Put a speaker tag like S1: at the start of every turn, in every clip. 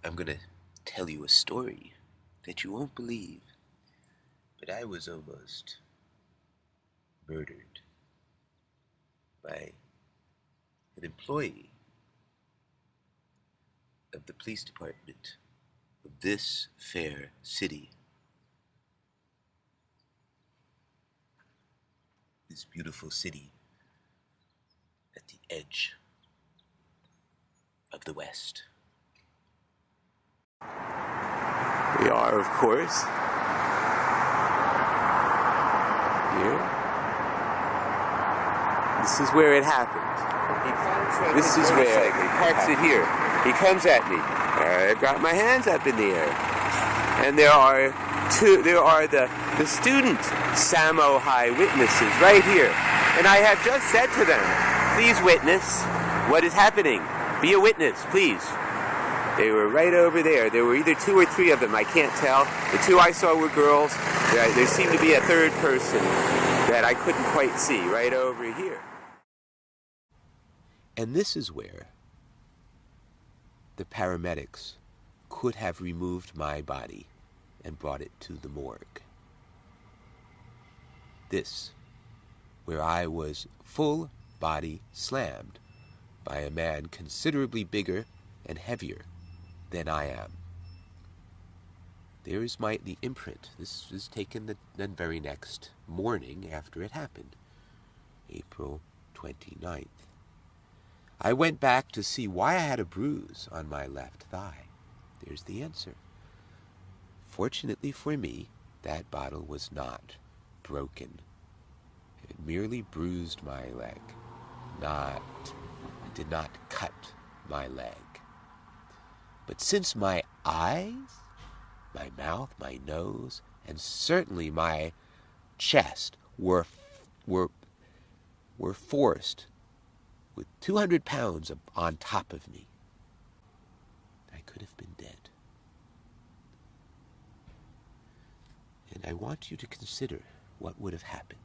S1: I'm gonna tell you a story that you won't believe, but I was almost murdered by an employee of the police department of this fair city. This beautiful city at the edge of the West. We are, of course, here. This is where it happened. This is where he parks it here. He comes at me. I've got my hands up in the air. And there are the student Samo High witnesses right here. And I have just said to them, please witness what is happening. Be a witness, please. They were right over there. There were either 2 or 3 of them, I can't tell. The 2 I saw were girls. There seemed to be a third person that I couldn't quite see right over here. And this is where the paramedics could have removed my body and brought it to the morgue. This, where I was full body slammed by a man considerably bigger and heavier than I am. There is the imprint. This was taken the very next morning after it happened, April 29th. I went back to see why I had a bruise on my left thigh. There's the answer. Fortunately for me, that bottle was not broken. It merely bruised my leg. It did not cut my leg. But since my eyes, my mouth, my nose, and certainly my chest were forced with 200 pounds on top of me, I could have been dead. And I want you to consider what would have happened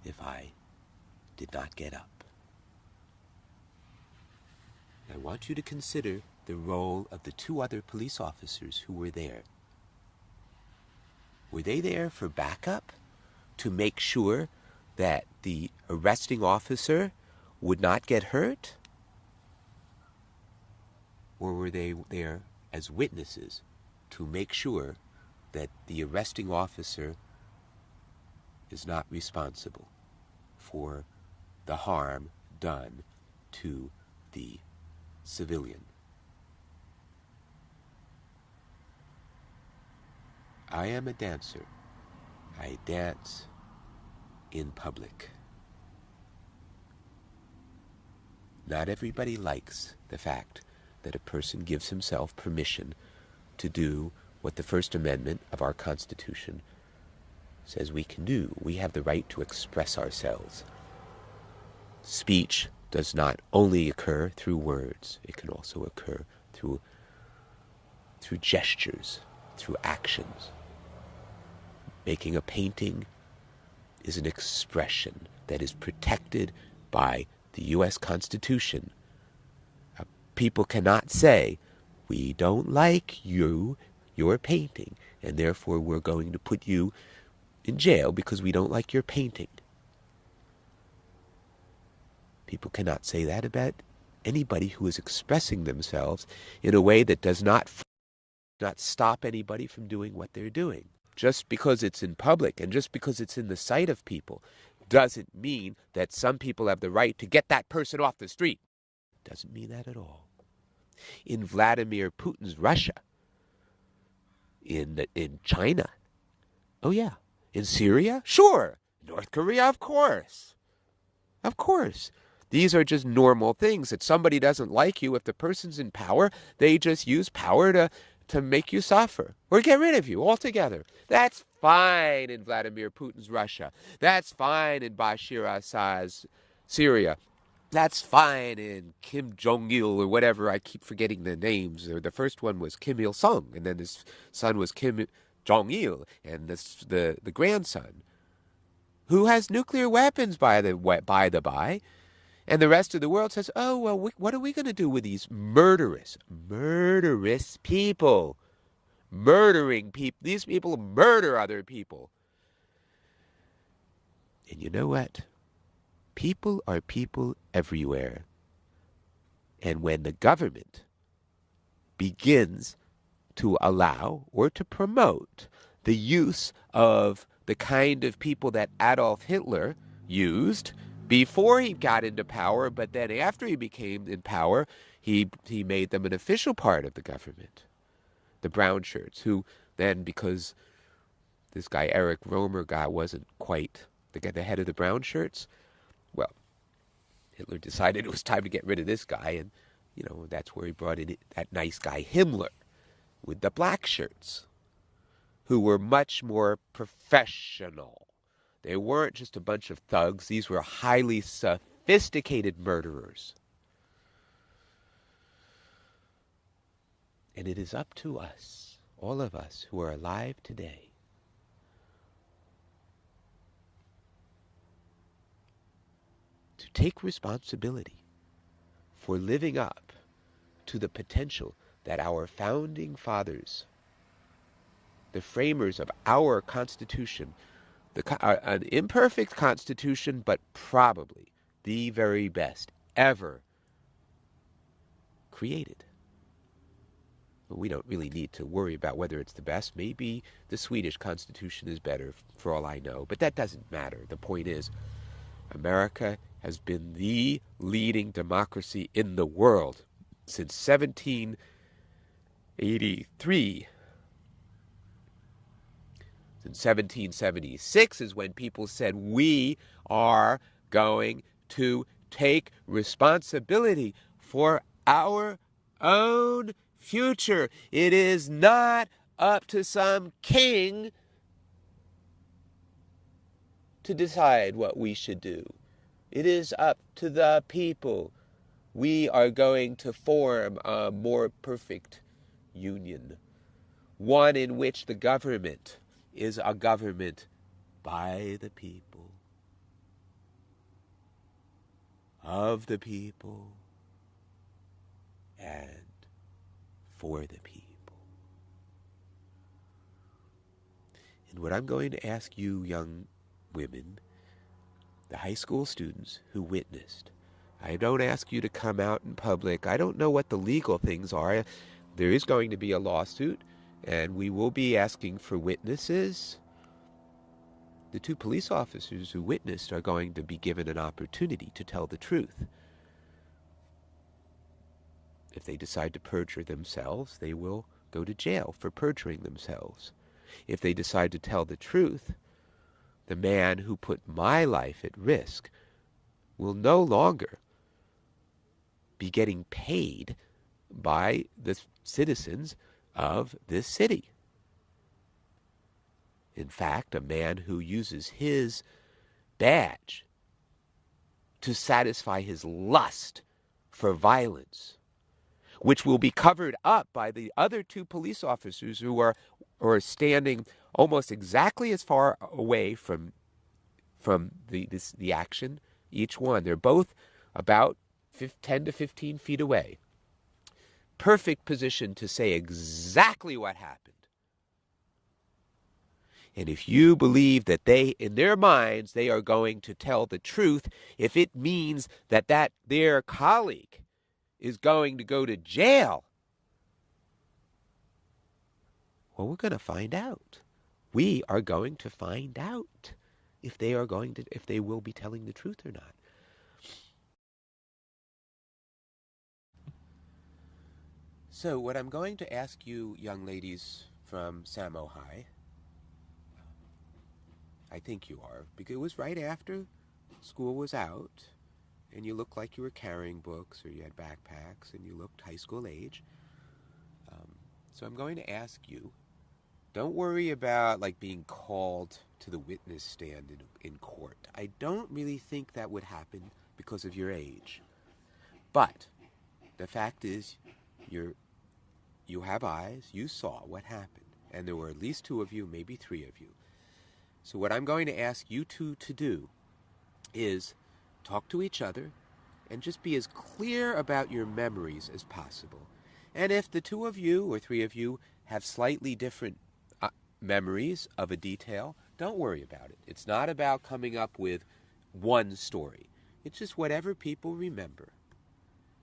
S1: if I did not get up. I want you to consider the role of the 2 other police officers who were there. Were they there for backup to make sure that the arresting officer would not get hurt? Or were they there as witnesses to make sure that the arresting officer is not responsible for the harm done to the civilian? I am a dancer. I dance in public. Not everybody likes the fact that a person gives himself permission to do what the First Amendment of our Constitution says we can do. We have the right to express ourselves. Speech does not only occur through words. It can also occur through gestures, through actions. Making a painting is an expression that is protected by the U.S. Constitution. People cannot say, we don't like your painting, and therefore we're going to put you in jail because we don't like your painting. People cannot say that about anybody who is expressing themselves in a way that does not stop anybody from doing what they're doing. Just because it's in public and just because it's in the sight of people doesn't mean that some people have the right to get that person off the street. Doesn't mean that at all. In Vladimir Putin's Russia, in China, oh yeah, in Syria, sure, North Korea, of course. These are just normal things that somebody doesn't like you. If the person's in power, they just use power to make you suffer or get rid of you altogether. That's fine in Vladimir Putin's Russia. That's fine in Bashar Assad's Syria. That's fine in Kim Jong-il or whatever. I keep forgetting the names. The first one was Kim Il-sung, and then his son was Kim Jong-il, and the grandson, who has nuclear weapons by the by. And the rest of the world says, oh, well, what are we going to do with these murderous people? Murdering people. These people murder other people. And you know what? People are people everywhere. And when the government begins to allow or to promote the use of the kind of people that Adolf Hitler used before he got into power, but then after he became in power, he made them an official part of the government. The brown shirts, who then, because this guy Eric Romer guy wasn't quite the head of the brown shirts, well, Hitler decided it was time to get rid of this guy, and that's where he brought in that nice guy Himmler with the black shirts, who were much more professional. They weren't just a bunch of thugs. These were highly sophisticated murderers. And it is up to us, all of us who are alive today, to take responsibility for living up to the potential that our founding fathers, the framers of our Constitution, an imperfect Constitution, but probably the very best ever created. We don't really need to worry about whether it's the best. Maybe the Swedish Constitution is better, for all I know, but that doesn't matter. The point is, America has been the leading democracy in the world since 1783. Since 1776 is when people said, we are going to take responsibility for our own future. It is not up to some king to decide what we should do. It is up to the people. We are going to form a more perfect union, one in which the government is a government by the people, of the people, and for the people. And what I'm going to ask you, young women, the high school students who witnessed, I don't ask you to come out in public. I don't know what the legal things are. There is going to be a lawsuit, and we will be asking for witnesses. The two police officers who witnessed are going to be given an opportunity to tell the truth. If they decide to perjure themselves, they will go to jail for perjuring themselves. If they decide to tell the truth, the man who put my life at risk will no longer be getting paid by the citizens of this city. In fact, a man who uses his badge to satisfy his lust for violence, which will be covered up by the other two police officers who are standing almost exactly as far away from the action, each one. They're both about 10 to 15 feet away. Perfect position to say exactly what happened. And if you believe that in their minds, they are going to tell the truth, if it means that their colleague is going to go to jail, well, we're going to find out. We are going to find out if they will be telling the truth or not. So what I'm going to ask you, young ladies from Samo High, I think you are, because it was right after school was out, and you looked like you were carrying books, or you had backpacks, and you looked high school age. So I'm going to ask you, don't worry about being called to the witness stand in court. I don't really think that would happen because of your age. But the fact is, you have eyes, you saw what happened, and there were at least 2 of you, maybe 3 of you. So what I'm going to ask you two to do is talk to each other and just be as clear about your memories as possible. And if the two of you or three of you have slightly different memories of a detail, don't worry about it. It's not about coming up with one story. It's just whatever people remember.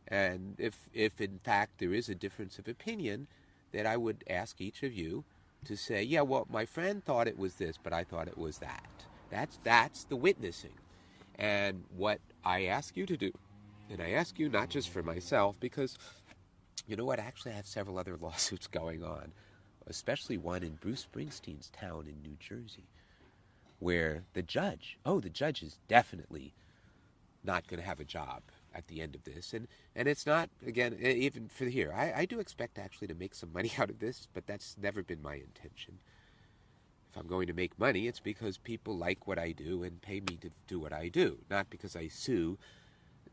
S1: And if in fact there is a difference of opinion, then I would ask each of you to say, yeah, well, my friend thought it was this, but I thought it was that. That's the witnessing. And what I ask you to do, and I ask you not just for myself, because, you know what, actually I have several other lawsuits going on, especially one in Bruce Springsteen's town in New Jersey, where the judge is definitely not going to have a job at the end of this. And it's not, again, even for here, I do expect actually to make some money out of this, but that's never been my intention. If I'm going to make money, it's because people like what I do and pay me to do what I do, not because I sue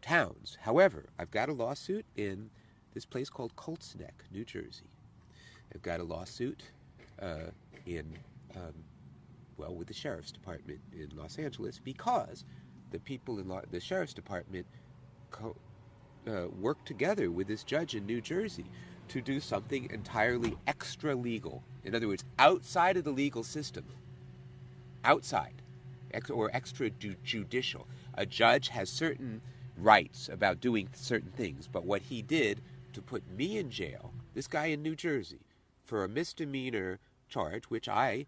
S1: towns. However, I've got a lawsuit in this place called Colts Neck, New Jersey. I've got a lawsuit with the Sheriff's Department in Los Angeles, because the people in the Sheriff's Department worked together with this judge in New Jersey to do something entirely extra legal. In other words, outside of the legal system. Outside. Or extra judicial. A judge has certain rights about doing certain things, but what he did to put me in jail, this guy in New Jersey, for a misdemeanor charge, which I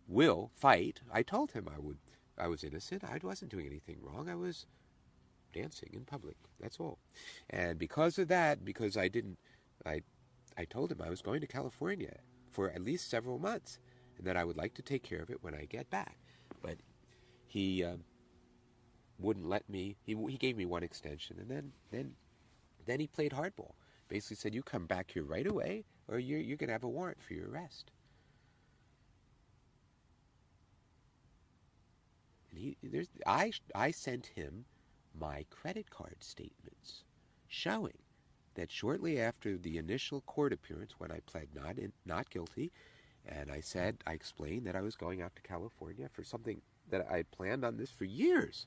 S1: will fight. I told him I was innocent. I wasn't doing anything wrong. I was dancing in public. That's all. And because of that, because I told him I was going to California for at least several months, and that I would like to take care of it when I get back. But he wouldn't let me. He gave me one extension, and then he played hardball. Basically said, "You come back here right away, or you're going to have a warrant for your arrest." And I sent him my credit card statements showing that shortly after the initial court appearance, when I pled not guilty, and I explained that I was going out to California for something that I planned on this for years.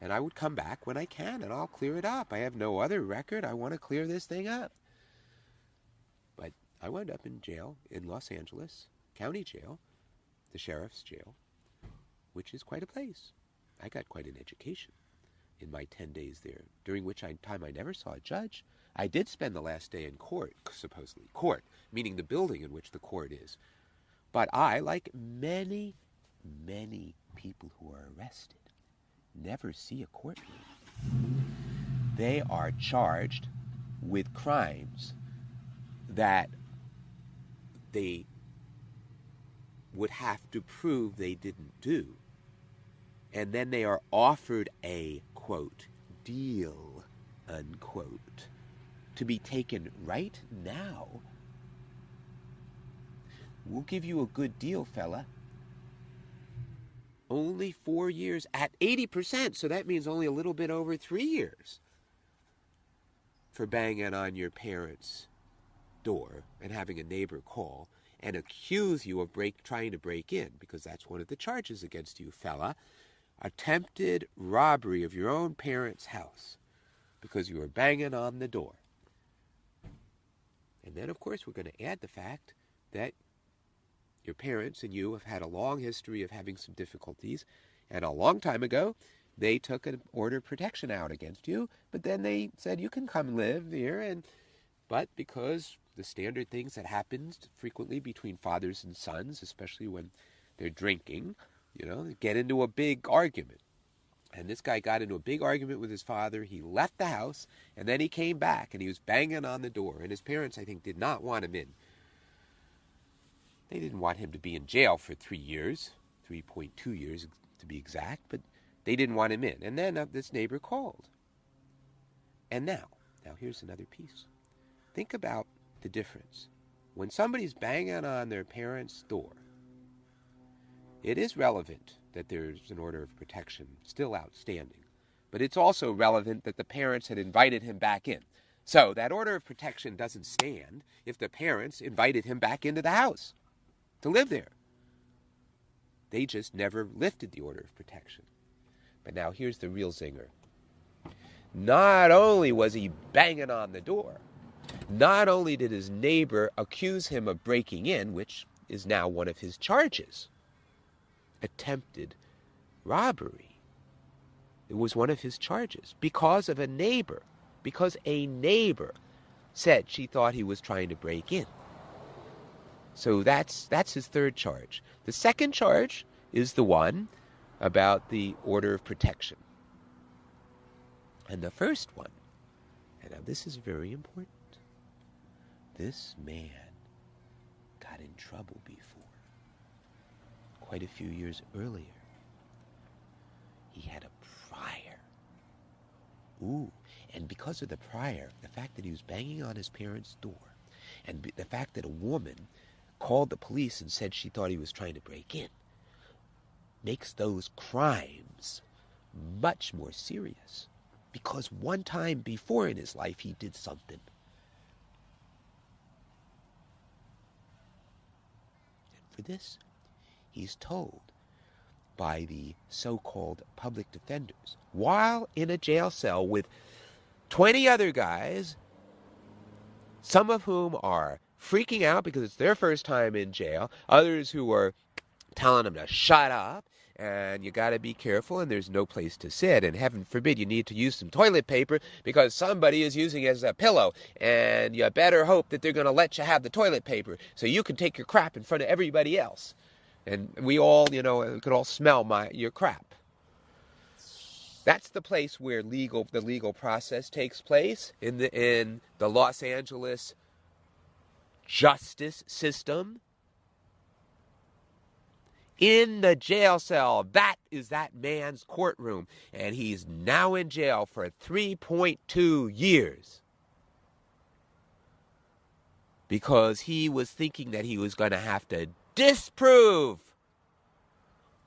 S1: And I would come back when I can, and I'll clear it up. I have no other record. I want to clear this thing up. But I wound up in jail in Los Angeles, county jail, the sheriff's jail, which is quite a place. I got quite an education in my 10 days there, during which time I never saw a judge. I did spend the last day in court, supposedly. Court, meaning the building in which the court is. But I, like many, many people who are arrested, never see a courtroom. They are charged with crimes that they would have to prove they didn't do. And then they are offered a, quote, deal, unquote, to be taken right now. We'll give you a good deal, fella. Only 4 years at 80%, so that means only a little bit over 3 years for banging on your parents' door and having a neighbor call and accuse you of trying to break in, because that's one of the charges against you, fella. Attempted robbery of your own parents' house because you were banging on the door. And then, of course, we're going to add the fact that your parents and you have had a long history of having some difficulties, and a long time ago, they took an order of protection out against you, but then they said, you can come live here, but because the standard things that happens frequently between fathers and sons, especially when they're drinking, get into a big argument. And this guy got into a big argument with his father. He left the house, and then he came back, and he was banging on the door. And his parents, I think, did not want him in. They didn't want him to be in jail for 3 years, 3.2 years to be exact, but they didn't want him in. And then this neighbor called. And now here's another piece. Think about the difference. When somebody's banging on their parents' door, it is relevant that there's an order of protection still outstanding, but it's also relevant that the parents had invited him back in. So that order of protection doesn't stand if the parents invited him back into the house to live there. They just never lifted the order of protection. But now here's the real zinger. Not only was he banging on the door, not only did his neighbor accuse him of breaking in, which is now one of his charges, attempted robbery. It was one of his charges because a neighbor said she thought he was trying to break in. So that's his third charge. The second charge is the one about the order of protection. And the first one, and now this is very important, this man got in trouble before, quite a few years earlier. He had a prior. And because of the prior, the fact that he was banging on his parents' door, and the fact that a woman called the police and said she thought he was trying to break in, makes those crimes much more serious. Because one time before in his life, he did something. And for this, he's told by the so-called public defenders, while in a jail cell with 20 other guys, some of whom are freaking out because it's their first time in jail, others who are telling them to shut up, and you got to be careful, and there's no place to sit, and heaven forbid you need to use some toilet paper because somebody is using it as a pillow, and you better hope that they're going to let you have the toilet paper so you can take your crap in front of everybody else. And we all, could all smell your crap. That's the place where the legal process takes place in the Los Angeles justice system. In the jail cell, that is that man's courtroom, and he's now in jail for 3.2 years because he was thinking that he was going to have to disprove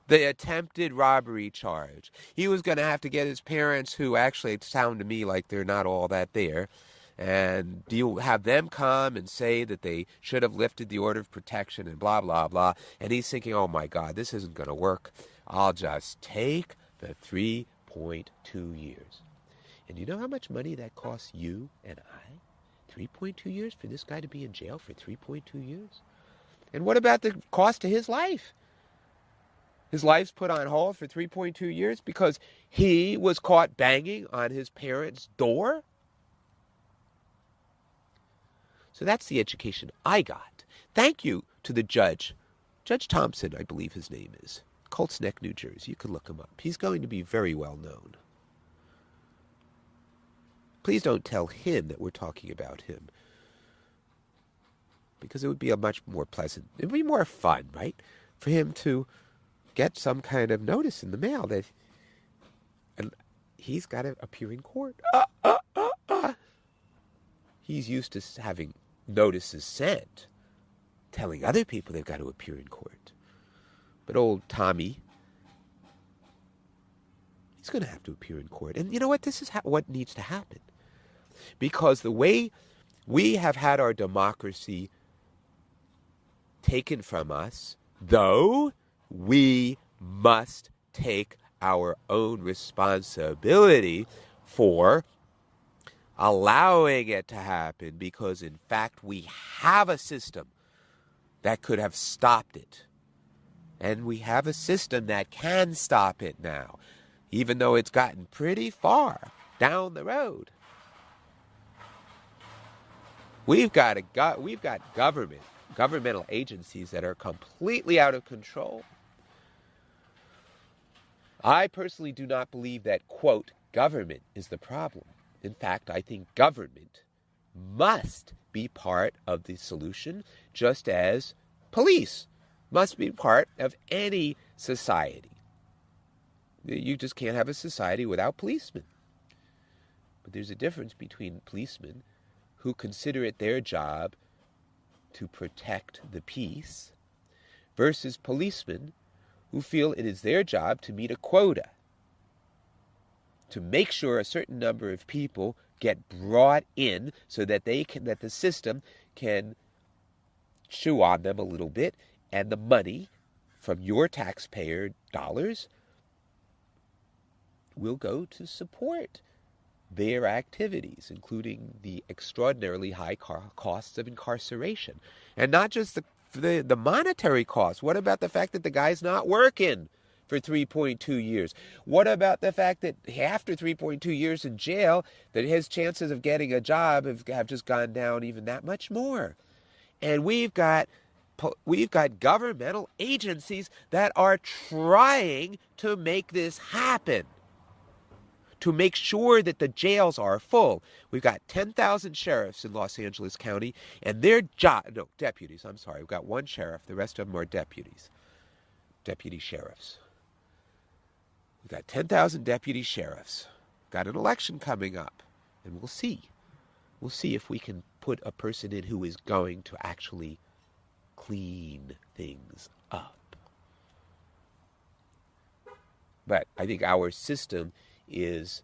S1: the attempted robbery charge. He was going to have to get his parents, who actually sound to me like they're not all that there, and have them come and say that they should have lifted the order of protection and blah, blah, blah. And he's thinking, oh my God, this isn't going to work. I'll just take the 3.2 years. And you know how much money that costs you and I? 3.2 years for this guy to be in jail for 3.2 years? And what about the cost to his life? His life's put on hold for 3.2 years because he was caught banging on his parents' door? So that's the education I got. Thank you to the judge. Judge Thompson, I believe his name is. Colts Neck, New Jersey. You can look him up. He's going to be very well known. Please don't tell him that we're talking about him, because it would be a much more pleasant, it would be more fun, right, for him to get some kind of notice in the mail that and he's got to appear in court. He's used to having notices sent, telling other people they've got to appear in court. But old Tommy, he's going to have to appear in court. And you know what? This is what needs to happen. Because the way we have had our democracy taken from us, though we must take our own responsibility for allowing it to happen, because in fact we have a system that could have stopped it. And we have a system that can stop it now, even though it's gotten pretty far down the road. We've got governmental agencies that are completely out of control. I personally do not believe that, quote, government is the problem. In fact, I think government must be part of the solution, just as police must be part of any society. You just can't have a society without policemen. But there's a difference between policemen who consider it their job to protect the peace versus policemen who feel it is their job to meet a quota, to make sure a certain number of people get brought in so that that the system can chew on them a little bit, and the money from your taxpayer dollars will go to support their activities, including the extraordinarily high costs of incarceration. And not just the monetary costs. What about the fact that the guy's not working for 3.2 years? What about the fact that after 3.2 years in jail, that his chances of getting a job have just gone down even that much more? And we've got governmental agencies that are trying to make this happen, to make sure that the jails are full. We've got 10,000 sheriffs in Los Angeles County, and their deputies, I'm sorry. We've got one sheriff. The rest of them are deputy sheriffs. We've got 10,000 deputy sheriffs. Got an election coming up, and we'll see. We'll see if we can put a person in who is going to actually clean things up. But I think our system is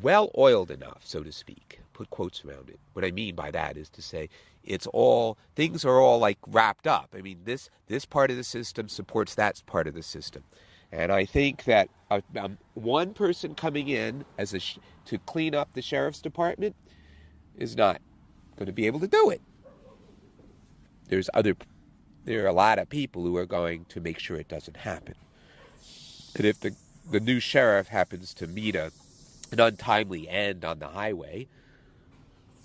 S1: well-oiled enough, so to speak. Put quotes around it. What I mean by that is to say things are all like wrapped up. I mean, this part of the system supports that part of the system. And I think that one person coming in to clean up the sheriff's department is not going to be able to do it. There are a lot of people who are going to make sure it doesn't happen. And if the new sheriff happens to meet an untimely end on the highway,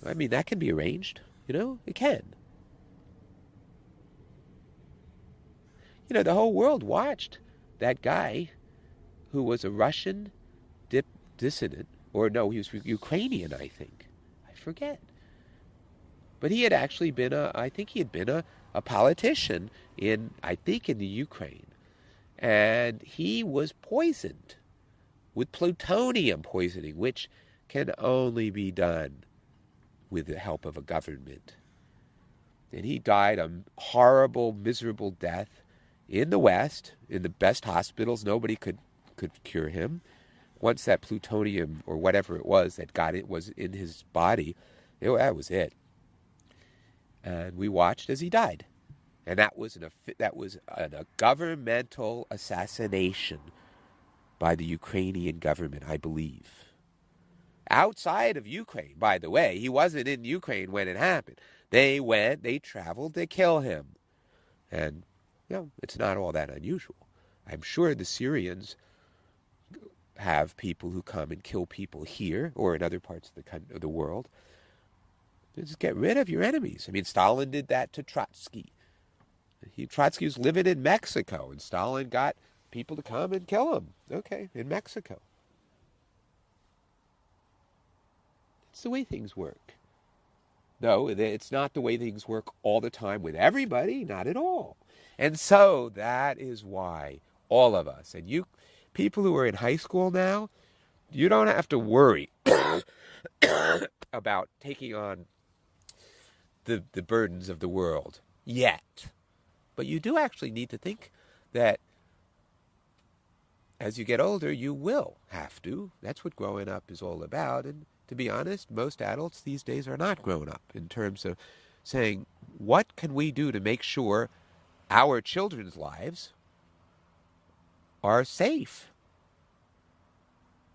S1: I mean, that can be arranged. It can. The whole world watched that guy who was a Russian dissident, or no, he was Ukrainian, I think. I forget. But he had actually been a politician in the Ukraine. And he was poisoned with plutonium poisoning, which can only be done with the help of a government. And he died a horrible, miserable death in the West, in the best hospitals. Nobody could cure him. Once that plutonium, or whatever it was was in his body, that was it. And we watched as he died. And that was a governmental assassination by the Ukrainian government, I believe. Outside of Ukraine, by the way. He wasn't in Ukraine when it happened. They traveled to kill him. And, it's not all that unusual. I'm sure the Syrians have people who come and kill people here or in other parts of the world. Just get rid of your enemies. I mean, Stalin did that to Trotsky. Trotsky was living in Mexico, and Stalin got people to come and kill him. Okay, in Mexico. It's the way things work. No, it's not the way things work all the time with everybody, not at all. And so that is why all of us, and you people who are in high school now, you don't have to worry about taking on the burdens of the world yet. But you do actually need to think that as you get older, you will have to. That's what growing up is all about. And to be honest, most adults these days are not grown up in terms of saying, what can we do to make sure our children's lives are safe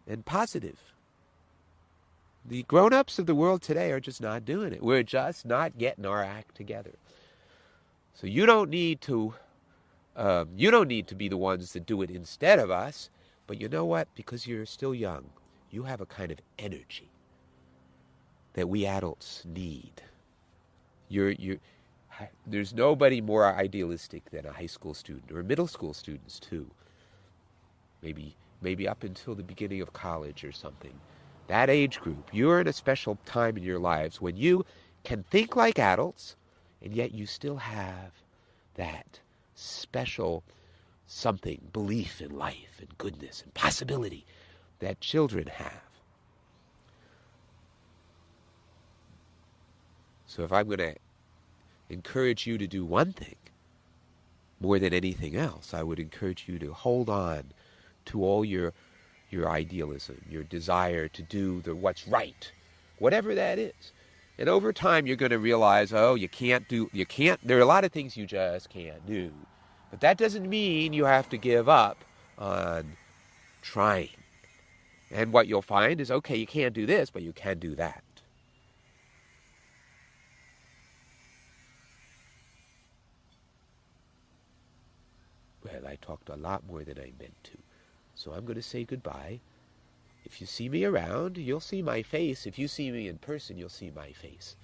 S1: and positive? The grown-ups of the world today are just not doing it. We're just not getting our act together. So you don't need to be the ones that do it instead of us. But you know what? Because you're still young, you have a kind of energy that we adults need. There's nobody more idealistic than a high school student, or middle school students too. Maybe up until the beginning of college or something. That age group, you're in a special time in your lives when you can think like adults, and yet you still have that special something, belief in life and goodness and possibility that children have. So if I'm going to encourage you to do one thing more than anything else, I would encourage you to hold on to all your idealism, your desire to do what's right, whatever that is. And over time, you're going to realize, there are a lot of things you just can't do. But that doesn't mean you have to give up on trying. And what you'll find is, okay, you can't do this, but you can do that. Well, I talked a lot more than I meant to. So I'm going to say goodbye. If you see me around, you'll see my face. If you see me in person, you'll see my face.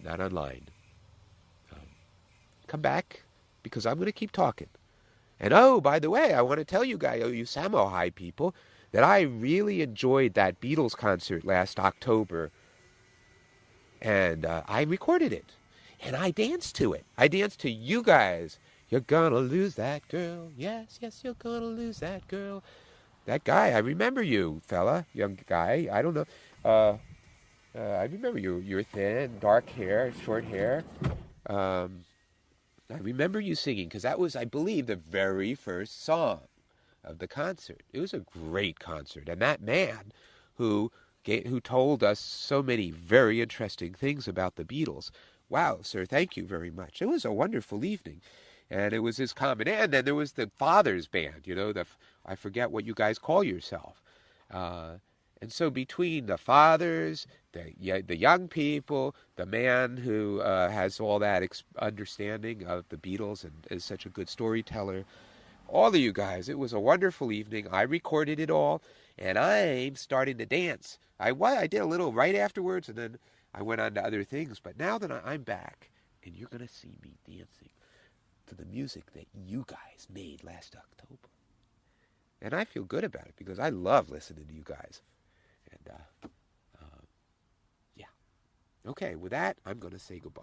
S1: Not online. Come back, because I'm going to keep talking. And oh, by the way, I want to tell you guys, you Samoa people, that I really enjoyed that Beatles concert last October. And I recorded it. And I danced to it. I danced to you guys. You're gonna lose that girl. Yes, yes, you're gonna lose that girl. That guy, I remember you, fella, young guy. I don't know. I remember you. You're thin, dark hair, short hair. I remember you singing, because that was, I believe, the very first song of the concert. It was a great concert. And that man who told us so many very interesting things about the Beatles. Wow, sir, thank you very much. It was a wonderful evening. And it was his comment. And then there was the Fathers Band, I forget what you guys call yourself. And so between the fathers, the young people, the man who has all that understanding of the Beatles and is such a good storyteller, all of you guys, it was a wonderful evening. I recorded it all, and I'm starting to dance. I did a little right afterwards, and then I went on to other things. But now that I'm back, and you're going to see me dancing to the music that you guys made last October. And I feel good about it, because I love listening to you guys. And, yeah. Okay, with that, I'm going to say goodbye.